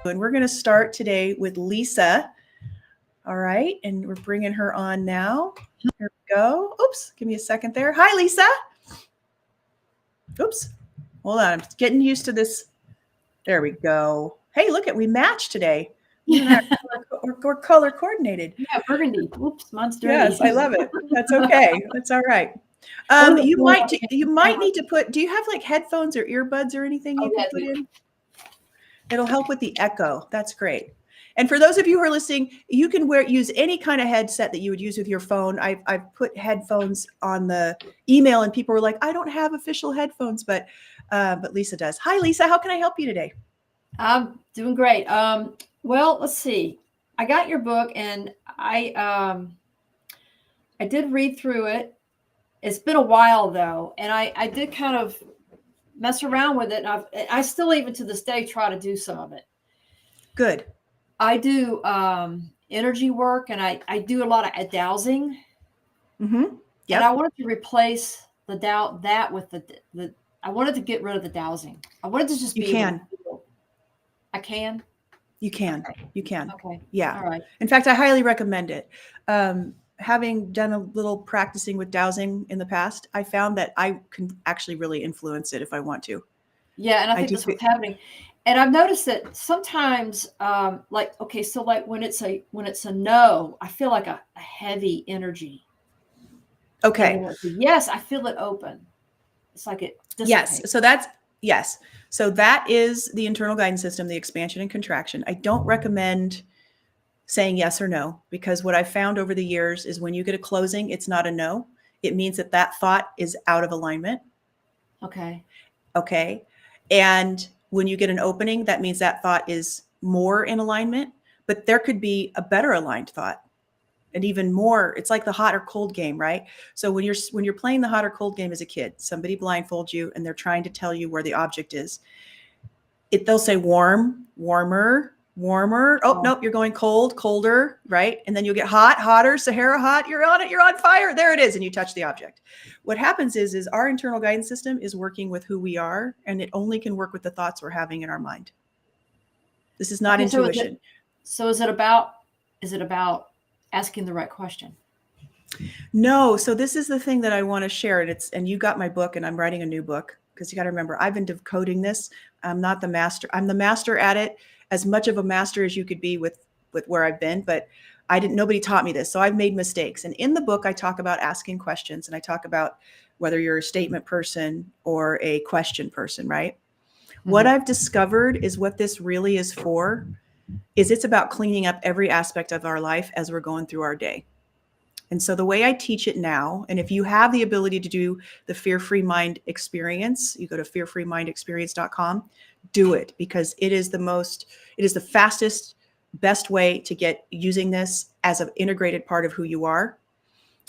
And we're going to start today with Lisa. All right. And we're bringing her on now. Here we go. Oops. Give me a second there. Hi, Lisa. Oops. Hold on. I'm getting used to this. There we go. Hey, look we matched today. Yeah. We're color coordinated. Yeah, burgundy. Oops, mine's dirty. Yes, I love it. That's okay. That's all right. You might need to put, do you have like headphones or earbuds or anything you can put in? It'll help with the echo. That's great. And for those of you who are listening, you can use any kind of headset that you would use with your phone. I've put headphones on the email and people were like, I don't have official headphones, but Lisa does. Hi, Lisa. How can I help you today? I'm doing great. Well, let's see. I got your book and I did read through it. It's been a while though. And I did kind of mess around with it. And I still, even to this day, try to do some of it. Good. I do energy work and I do a lot of dowsing. Mm-hmm. Yep. And I wanted to replace that with the I wanted to get rid of the dowsing. I wanted to just be able to I can? You can. Okay. You can. Okay. Yeah. All right. In fact, I highly recommend it. Having done a little practicing with dowsing in the past, I found that I can actually really influence it if I want to. Yeah, and I think that's what's happening. And I've noticed that sometimes, like when it's a no, I feel like a heavy energy. Okay. Yes, I feel it open. It's like it dissipates. Yes. So that is the internal guidance system, the expansion and contraction. I don't recommend saying yes or no, because what I've found over the years is when you get a closing, it's not a no. It means that thought is out of alignment. Okay. And when you get an opening, that means that thought is more in alignment, but there could be a better aligned thought. And even more, it's like the hot or cold game, right? So when you're playing the hot or cold game as a kid, somebody blindfolds you and they're trying to tell you where the object is. They'll say warm, warmer. Oh, nope, you're going cold, colder, right? And then you'll get hot, hotter, Sahara hot. You're on it. You're on fire. There it is. And you touch the object. What happens is our internal guidance system is working with who we are, and it only can work with the thoughts we're having in our mind. This is not intuition. So is it about asking the right question? No. So this is the thing that I want to share. And you got my book, and I'm writing a new book, because you got to remember, I've been decoding this. I'm not the master. I'm the master at it, as much of a master as you could be with where I've been, but nobody taught me this. So I've made mistakes. And in the book, I talk about asking questions, and I talk about whether you're a statement person or a question person, right? Mm-hmm. What I've discovered is what this really is for is it's about cleaning up every aspect of our life as we're going through our day. And so the way I teach it now, and if you have the ability to do the Fear-Free Mind experience, you go to fearfreemindexperience.com, do it, because it is the fastest, best way to get using this as an integrated part of who you are.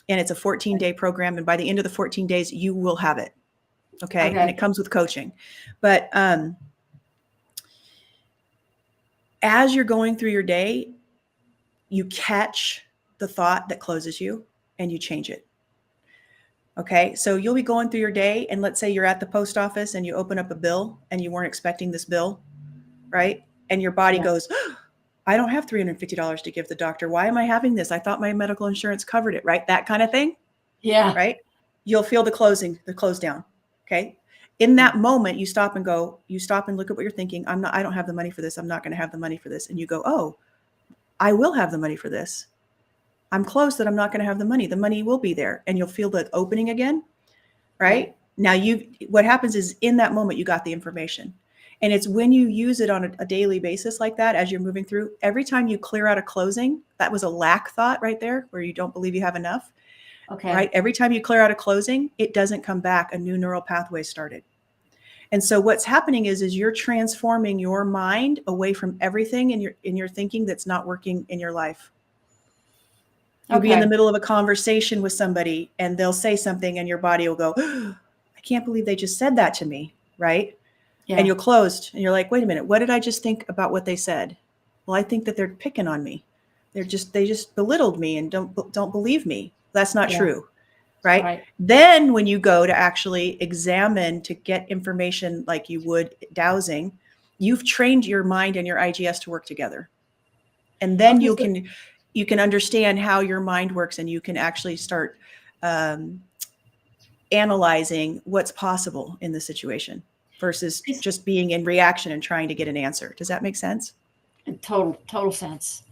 And it's a 14-day program. And by the end of the 14 days, you will have it. Okay. And it comes with coaching. But as you're going through your day, you catch the thought that closes you and you change it. Okay. So you'll be going through your day, and let's say you're at the post office and you open up a bill and you weren't expecting this bill, right? And your body goes, oh, I don't have $350 to give the doctor. Why am I having this? I thought my medical insurance covered it, right? That kind of thing. Yeah. Right. You'll feel the close down. Okay. In that moment, you stop and look at what you're thinking. I don't have the money for this. I'm not going to have the money for this. And you go, oh, I will have the money for this. I'm close that I'm not going to have the money. The money will be there, and you'll feel the opening again. Right. Now what happens is in that moment, you got the information, and it's when you use it on a daily basis like that, as you're moving through, every time you clear out a closing, that was a lack thought right there where you don't believe you have enough. Okay. Right. Every time you clear out a closing, it doesn't come back. A new neural pathway started. And so what's happening is you're transforming your mind away from everything in your thinking that's not working in your life. You'll be in the middle of a conversation with somebody and they'll say something and your body will go, oh, I can't believe they just said that to me. Right. Yeah. And you're closed and you're like, wait a minute, what did I just think about what they said? Well, I think that they're picking on me. They just belittled me and don't believe me. That's not true. Right? Then when you go to actually examine to get information like you would dowsing, You've trained your mind and your IGS to work together. And then Okay, you can understand how your mind works, and you can actually start analyzing what's possible in the situation versus just being in reaction and trying to get an answer. Does that make sense? total sense.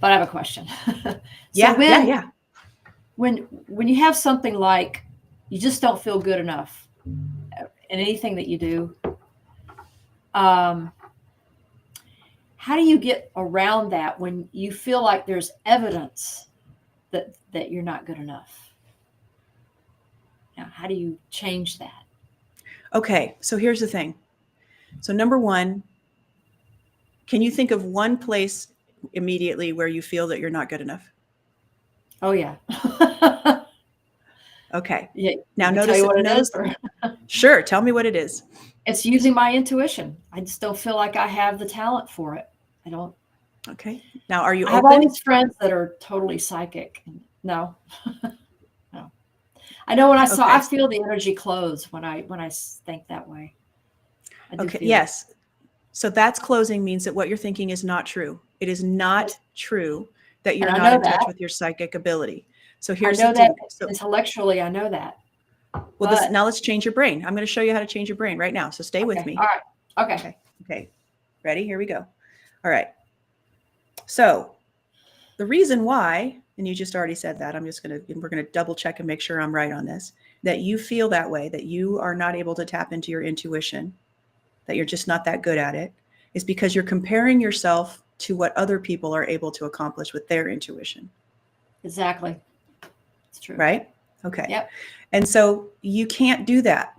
But I have a question. So Yeah. when you have something like you just don't feel good enough in anything that you do, how do you get around that when you feel like there's evidence that you're not good enough? Now, how do you change that? Okay, so here's the thing. So number one, can you think of one place immediately where you feel that you're not good enough? Oh yeah. Okay. Yeah, Now you can tell you what it is, notice. or Sure. Tell me what it is. it's using my intuition. I just don't feel like I have the talent for it. I don't. Okay. Now, are you I have all open? these friends that are totally psychic. No, no. I know when Okay. I feel the energy close when I think that way. I do Okay. feel it. Yes. So that's closing means that what you're thinking is not true. It is not Yes. true that And you're I not know in touch that. with your psychic ability. So I here's the know that thing. So, intellectually, I know that. well, this But now let's change your brain. I'm going to show you how to change your brain right now. So stay with okay, me. all right, okay. Okay. Okay. Ready? Here we go. All right. So the reason why, and you just already said that, we're going to double check and make sure I'm right on this, that you feel that way, that you are not able to tap into your intuition, that you're just not that good at it, is because you're comparing yourself to what other people are able to accomplish with their intuition. Exactly. It's true. Right? Okay. Yep. And so you can't do that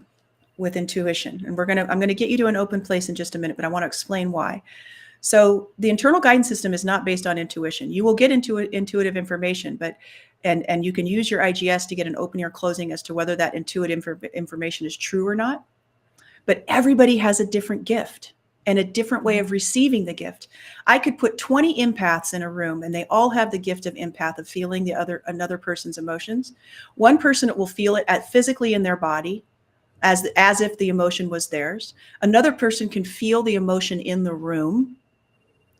with intuition. And I'm going to get you to an open place in just a minute, but I want to explain why. So the internal guidance system is not based on intuition. You will get into intuitive information, but and you can use your IGS to get an opening or closing as to whether that intuitive information is true or not. But everybody has a different gift and a different way of receiving the gift. I could put 20 empaths in a room, and they all have the gift of empath, of feeling another person's emotions. One person will feel it physically in their body, as if the emotion was theirs. Another person can feel the emotion in the room,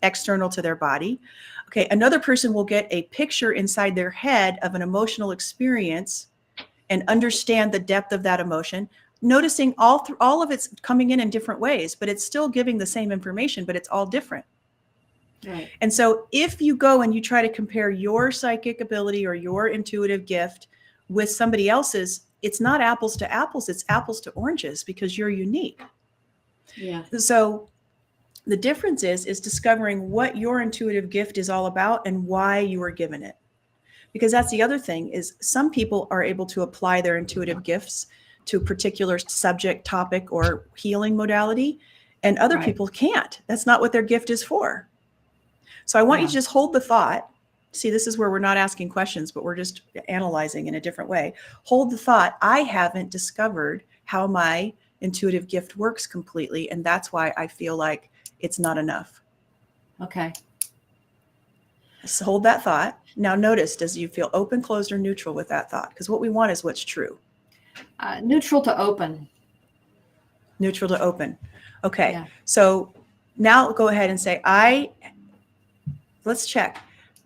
external to their body. Okay, another person will get a picture inside their head of an emotional experience and understand the depth of that emotion, noticing all of it's coming in different ways, but it's still giving the same information, but it's all different. Right. And so if you go and you try to compare your psychic ability or your intuitive gift with somebody else's, it's not apples to apples, it's apples to oranges, because you're unique. Yeah. So the difference is discovering what your intuitive gift is all about and why you were given it. Because that's the other thing, is some people are able to apply their intuitive gifts to a particular subject, topic, or healing modality, and other Right. people can't. That's not what their gift is for. So I want you to Yeah. just hold the thought. See, this is where we're not asking questions, but we're just analyzing in a different way. Hold the thought. I haven't discovered how my intuitive gift works completely, and that's why I feel like it's not enough. Okay. So hold that thought. Now notice, does you feel open, closed, or neutral with that thought? Because what we want is what's true. Neutral to open. Neutral to open. Okay. Yeah. So now go ahead and say, let's check.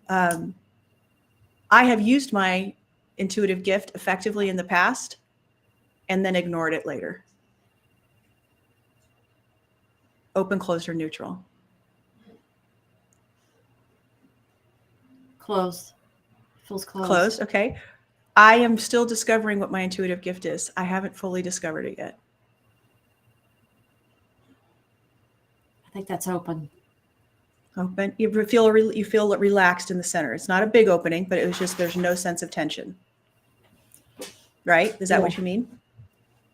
I have used my intuitive gift effectively in the past and then ignored it later. Open, closed, or neutral? Closed. Feels closed. Closed. Okay. I am still discovering what my intuitive gift is. I haven't fully discovered it yet. I think that's open. Open. You feel relaxed in the center. It's not a big opening, but it was just, there's no sense of tension. Right? Is that what you mean?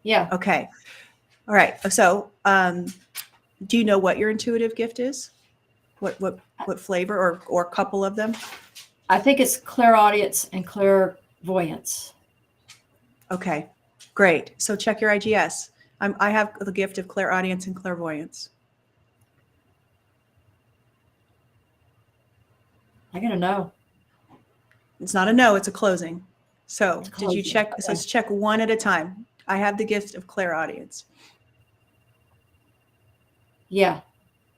Yeah. Okay. All right. So, do you know what your intuitive gift is? What flavor or couple of them? I think it's clairaudience and clairvoyance. Okay, great. So check your IGS. I have the gift of clairaudience and clairvoyance. I gotta know. It's not a no, it's a closing. So did you closing. check? Okay. So let's check one at a time. I have the gift of clairaudience. Yeah.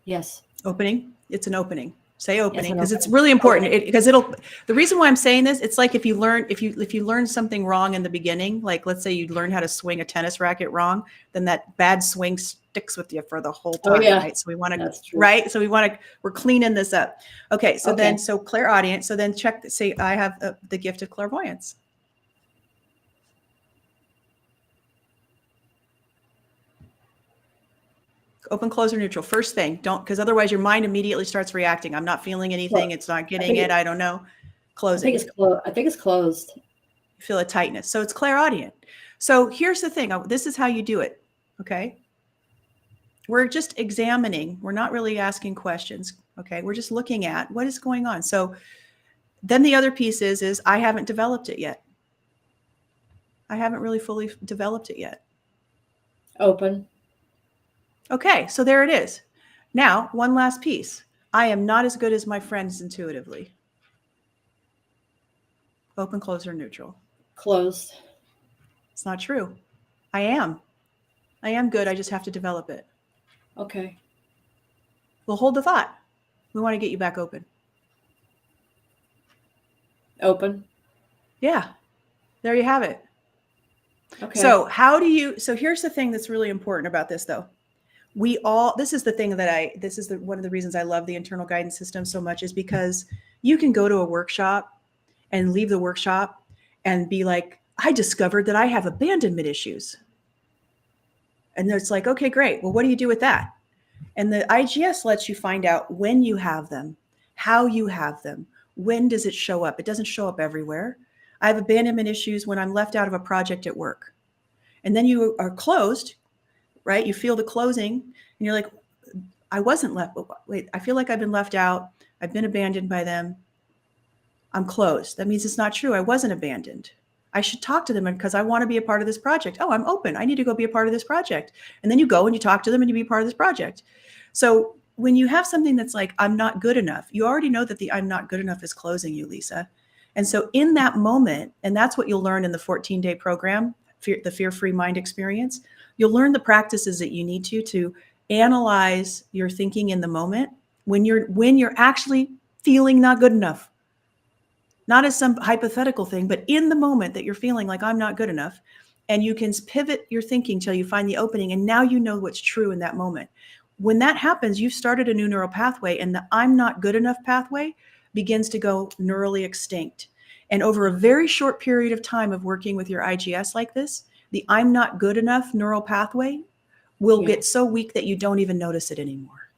Yes. Opening. It's an opening. Say Yes, opening an because it's opening. really important. Okay. Because the reason why I'm saying this, it's like if you learn something wrong in the beginning, like let's say you learn how to swing a tennis racket wrong, then that bad swing sticks with you for the whole Oh time, yeah, right? So we want to, that's true. right? So we're cleaning this up. Okay. So Okay. then, so clairaudient. So then say I have the gift of clairvoyance. Open, close, or neutral. First thing, don't, because otherwise your mind immediately starts reacting. I'm not feeling anything. It's not getting it. I don't know. Closing. I think it's closed. You feel a tightness. So it's clairaudient. So here's the thing. This is how you do it. Okay. We're just examining. We're not really asking questions. Okay. We're just looking at what is going on. So then the other piece is I haven't developed it yet. I haven't really fully developed it yet. Open. Okay. So there it is. Now, one last piece. I am not as good as my friends intuitively. Open, close, or neutral. Closed. It's not true. I am. I am good. I just have to develop it. Okay. We'll hold the thought. We want to get you back open. Open. Yeah. There you have it. Okay. So here's the thing that's really important about this though. This is the thing that one of the reasons I love the internal guidance system so much is because you can go to a workshop and leave the workshop and be like, I discovered that I have abandonment issues. And it's like, okay, great. Well, what do you do with that? And the IGS lets you find out when you have them, how you have them, when does it show up? It doesn't show up everywhere. I have abandonment issues when I'm left out of a project at work. And then you are closed, right? You feel the closing and you're like, I wasn't left. Wait, I feel like I've been left out. I've been abandoned by them. I'm closed. That means it's not true. I wasn't abandoned. I should talk to them because I want to be a part of this project. Oh, I'm open. I need to go be a part of this project. And then you go and you talk to them and you be part of this project. So when you have something that's like, I'm not good enough, you already know that the I'm not good enough is closing you, Lisa. And so in that moment, and that's what you'll learn in the 14-day program, the Fear-Free Mind Experience, you'll learn the practices that you need to analyze your thinking in the moment when you're actually feeling not good enough. Not as some hypothetical thing, but in the moment that you're feeling like I'm not good enough. And you can pivot your thinking till you find the opening. And now you know what's true in that moment. When that happens, you've started a new neural pathway, and the I'm not good enough pathway begins to go neurally extinct. And over a very short period of time of working with your IGS like this, the I'm not good enough neural pathway will get so weak that you don't even notice it anymore.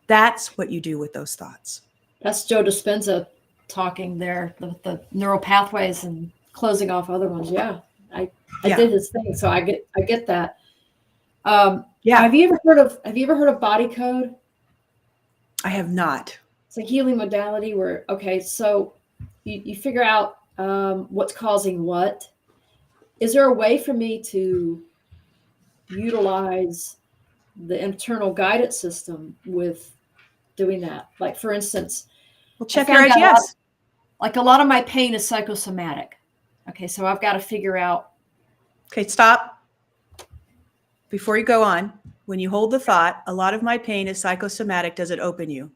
That's what you do with those thoughts. That's Joe Dispenza talking there, the neural pathways and closing off other ones. Yeah. I did his thing. So I get that. Have you ever heard of body code? I have not. It's a healing modality where, okay, so you figure out what's causing what. Is there a way for me to utilize the internal guidance system with doing that? Like, for instance, well, check your IGS. A lot of my pain is psychosomatic. Okay, so I've got to figure out. Okay, stop. Before you go on, when you hold the thought, a lot of my pain is psychosomatic, does it open you?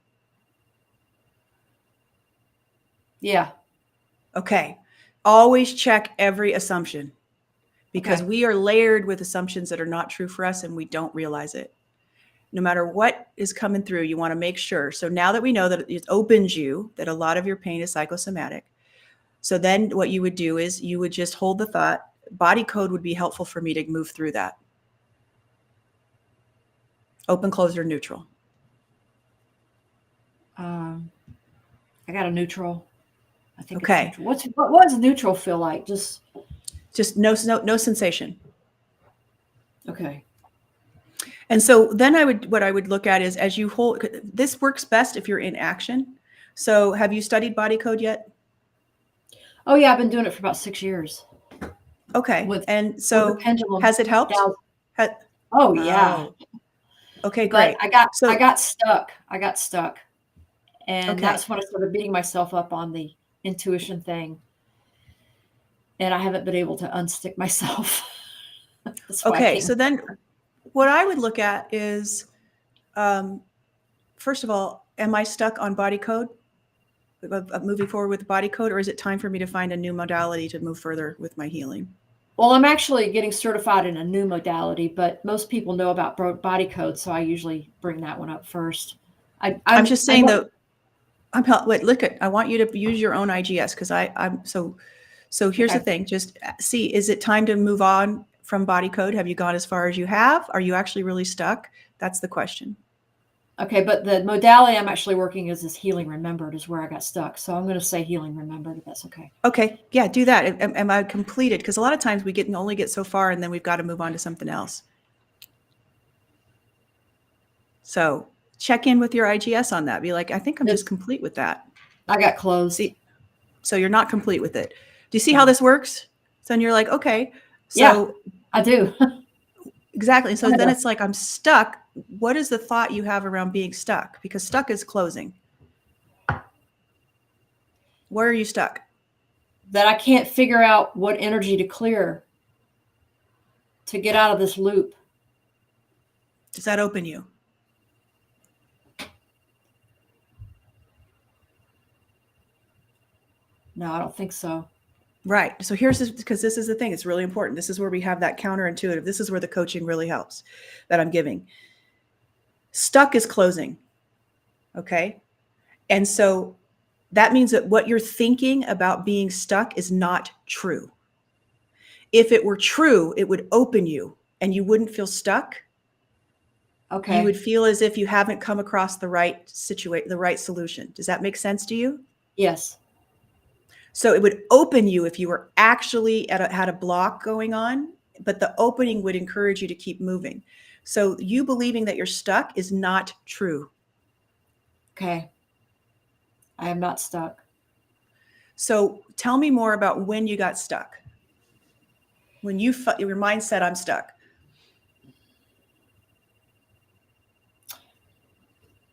Yeah. Okay. Always check every assumption because we are layered with assumptions that are not true for us and we don't realize it. No matter what is coming through, you want to make sure. So now that we know that it opens you, that a lot of your pain is psychosomatic. So then what you would do is you would just hold the thought. Body code would be helpful for me to move through that. Open, closed, or neutral? I got a neutral. I think. Okay. It's neutral. What does neutral feel like? Just no sensation. Okay. And so then what I would look at is as you hold, this works best if you're in action. So have you studied body code yet? Oh yeah, I've been doing it for about 6 years. Okay. And so has it helped? Oh yeah. Okay, great. But I got stuck. And that's when I started beating myself up on the intuition thing. And I haven't been able to unstick myself. Okay, so then what I would look at is first of all, am I stuck on body code, moving forward with body code, or is it time for me to find a new modality to move further with my healing? Well, I'm actually getting certified in a new modality, but most people know about body code, so I usually bring that one up first. I'm just saying though. Wait, look at. I want you to use your own IGS because I'm so. So here's Okay. the thing. Just see. Is it time to move on from body code? Have you gone as far as you have? Are you actually really stuck? That's the question. Okay, but the modality I'm actually working is Healing Remembered is where I got stuck. So I'm going to say Healing Remembered if that's okay. Okay, yeah, do that. Am I completed? Because a lot of times we only get so far, and then we've got to move on to something else. So check in with your IGS on that. Be like, I think I'm just complete with that. I got closed. See, so you're not complete with it. Do you see how this works? So then you're like, okay, so yeah, I do. Exactly. So then it's like, I'm stuck. What is the thought you have around being stuck? Because stuck is closing. Where are you stuck? That I can't figure out what energy to clear to get out of this loop. Does that open you? No, I don't think so. Right. So here's this, because this is the thing. It's really important. This is where we have that counterintuitive. This is where the coaching really helps that I'm giving. Stuck is closing. Okay. And so that means that what you're thinking about being stuck is not true. If it were true, it would open you and you wouldn't feel stuck. Okay. You would feel as if you haven't come across the right the right solution. Does that make sense to you? Yes. So it would open you if you were actually had a block going on, but the opening would encourage you to keep moving. So you believing that you're stuck is not true. Okay. I am not stuck. So tell me more about when you got stuck. When your mind said, I'm stuck.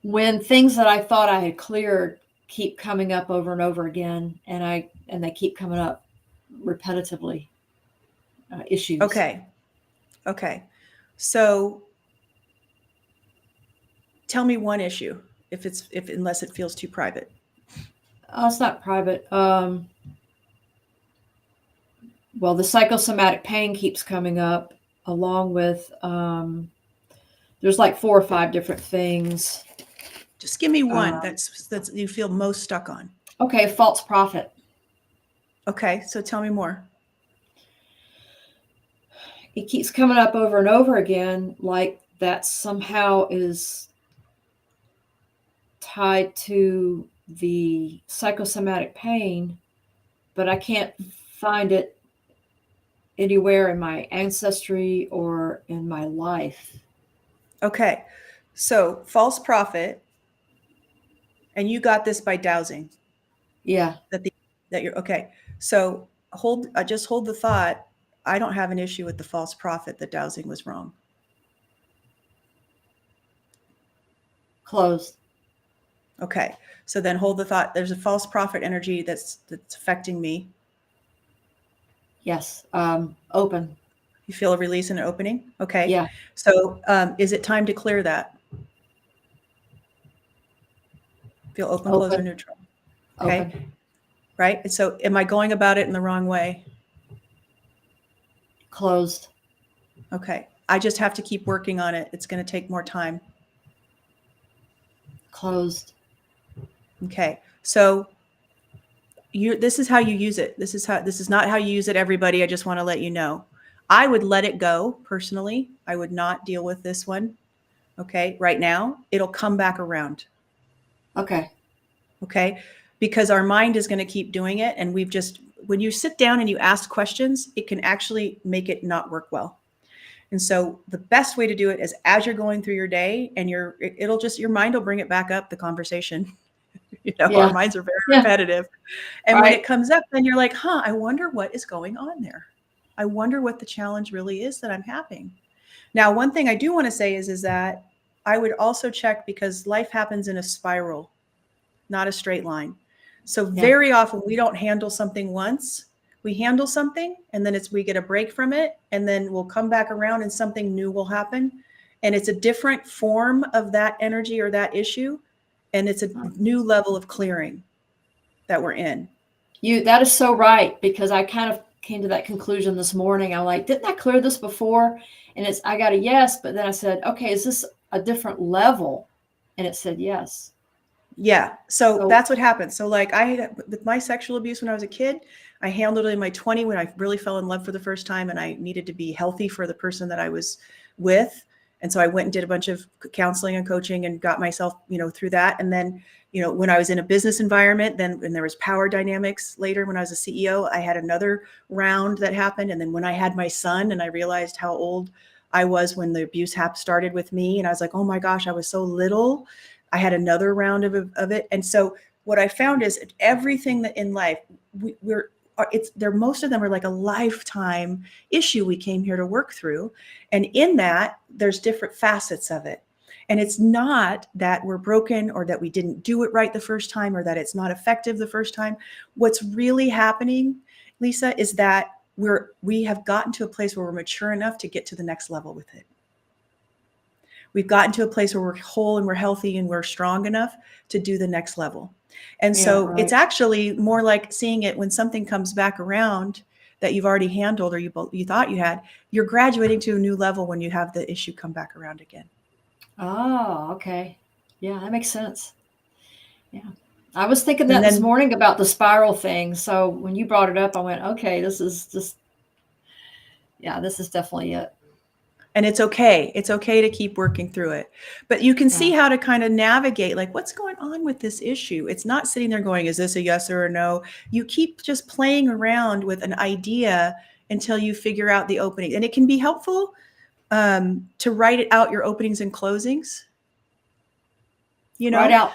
When things that I thought I had cleared keep coming up over and over again, and they keep coming up repetitively. Issues. Okay. So tell me one issue, unless it feels too private. Oh, it's not private. Well, the psychosomatic pain keeps coming up, along with there's like 4 or 5 different things. Just give me one that's you feel most stuck on. Okay, false prophet. Okay, so tell me more. It keeps coming up over and over again, like that somehow is tied to the psychosomatic pain, but I can't find it anywhere in my ancestry or in my life. Okay, so false prophet, and you got this by dowsing. Yeah. That you're okay. So just hold the thought. I don't have an issue with the false prophet that dowsing was wrong. Closed. Okay, so then hold the thought. There's a false prophet energy that's affecting me. Yes. Open. You feel a release and an opening? Okay. Yeah. So is it time to clear that? Feel open, close, or neutral? Okay. Open. Right? And so am I going about it in the wrong way? Closed. Okay. I just have to keep working on it. It's going to take more time. Closed. Okay. So this is how you use it. This is not how you use it, everybody. I just want to let you know. I would let it go personally. I would not deal with this one. Okay. Right now, it'll come back around. Okay. Okay. Because our mind is going to keep doing it. And when you sit down and you ask questions, it can actually make it not work well. And so the best way to do it is as you're going through your day and your mind will bring it back up, the conversation. Our minds are very repetitive. And when it comes up, then you're like, I wonder what is going on there. I wonder what the challenge really is that I'm having. Now, one thing I do want to say is that I would also check, because life happens in a spiral, not a straight line. So very often we don't handle something once. We handle something and then we get a break from it, and then we'll come back around and something new will happen. And it's a different form of that energy or that issue. And it's a new level of clearing that we're in. That is so right, because I kind of came to that conclusion this morning. I'm like, didn't I clear this before? And I got a yes, but then I said, okay, is this a different level? And it said yes. Yeah. So that's what happened. So like with my sexual abuse when I was a kid, I handled it in my 20s when I really fell in love for the first time, and I needed to be healthy for the person that I was with. And so I went and did a bunch of counseling and coaching and got myself, through that. And then, when I was in a business environment, then when there was power dynamics later, when I was a CEO, I had another round that happened. And then when I had my son and I realized how old I was when the abuse started with me, and I was like, oh my gosh, I was so little. I had another round of it. And so what I found is everything that in life, most of them are like a lifetime issue we came here to work through. And in that, there's different facets of it. And it's not that we're broken or that we didn't do it right the first time or that it's not effective the first time. What's really happening, Lisa, is that we have gotten to a place where we're mature enough to get to the next level with it. We've gotten to a place where we're whole and we're healthy and we're strong enough to do the next level. And so it's actually more like seeing it when something comes back around that you've already handled or you thought you had, you're graduating to a new level when you have the issue come back around again. Oh, okay. Yeah, that makes sense. Yeah. I was thinking that this morning about the spiral thing. So when you brought it up, I went, okay, this is definitely it. And it's okay. It's okay to keep working through it. But you can see how to kind of navigate, like, what's going on with this issue? It's not sitting there going, is this a yes or a no? You keep just playing around with an idea until you figure out the opening. And it can be helpful to write out your openings and closings. Write out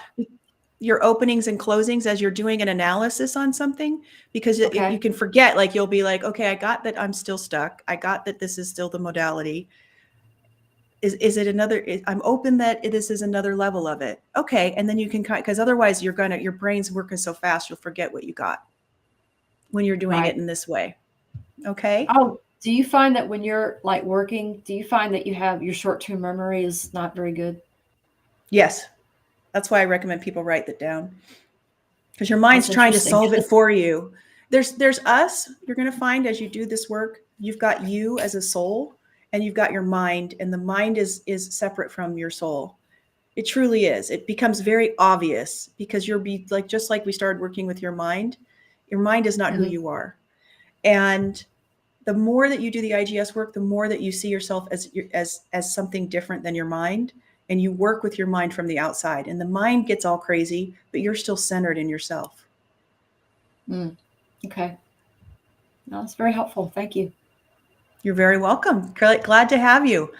your openings and closings as you're doing an analysis on something, because you can forget, like you'll be like, okay, I got that I'm still stuck. I got that this is still the modality. Is it another, I'm open that this is another level of it. Okay. And then you can because otherwise your brain's working so fast, you'll forget what you got when you're doing it in this way. Okay. Oh, do you find that when you're like working, do you find that you have your short-term memory is not very good? Yes. That's why I recommend people write that down, because your mind's trying to solve it for you. There's us, you're going to find as you do this work, you've got you as a soul and you've got your mind, and the mind is separate from your soul. It truly is. It becomes very obvious because just like we started working with your mind is not who you are. And the more that you do the IGS work, the more that you see yourself as something different than your mind, and you work with your mind from the outside, and the mind gets all crazy, but you're still centered in yourself. Okay. No, that's very helpful. Thank you. You're very welcome. Glad to have you.